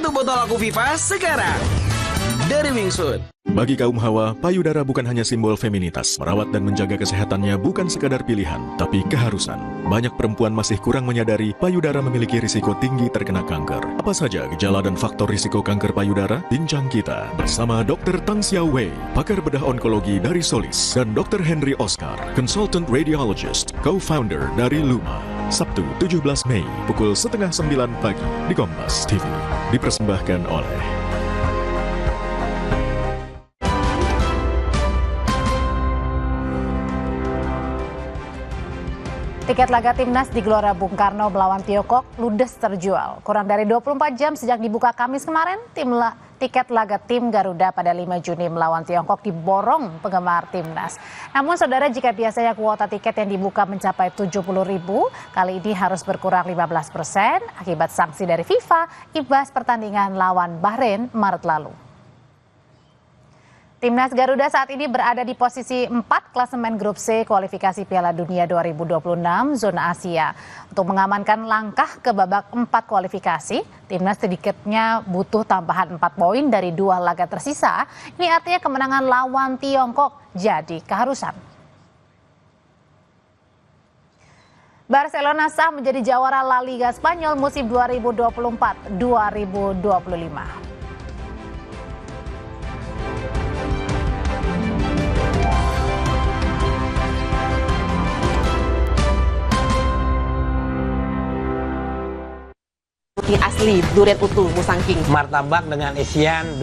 untuk botol Aku Viva sekarang. Dari Wingsuit. Bagi kaum hawa, payudara bukan hanya simbol feminitas. Merawat dan menjaga kesehatannya bukan sekadar pilihan, tapi keharusan. Banyak perempuan masih kurang menyadari payudara memiliki risiko tinggi terkena kanker. Apa saja gejala dan faktor risiko kanker payudara? Bincang kita bersama Dr. Tang Xiao Wei, pakar bedah onkologi dari Solis, dan Dr. Henry Oscar, consultant radiologist, co-founder dari Luma. Sabtu 17 Mei, pukul 8:30 pagi di Kompas TV. Dipersembahkan oleh Tiket laga timnas di Gelora Bung Karno melawan Tiongkok ludes terjual. Kurang dari 24 jam sejak dibuka Kamis kemarin, tiket laga tim Garuda pada 5 Juni melawan Tiongkok diborong penggemar timnas. Namun saudara, jika biasanya kuota tiket yang dibuka mencapai 70.000, kali ini harus berkurang 15% akibat sanksi dari FIFA imbas pertandingan lawan Bahrain Maret lalu. Timnas Garuda saat ini berada di posisi 4 klasemen grup C kualifikasi Piala Dunia 2026 zona Asia. Untuk mengamankan langkah ke babak 4 kualifikasi, timnas sedikitnya butuh tambahan 4 poin dari 2 laga tersisa. Ini artinya kemenangan lawan Tiongkok jadi keharusan. Barcelona sah menjadi jawara La Liga Spanyol musim 2024-2025. Asli durian utuh Musang King. Martabak dengan isian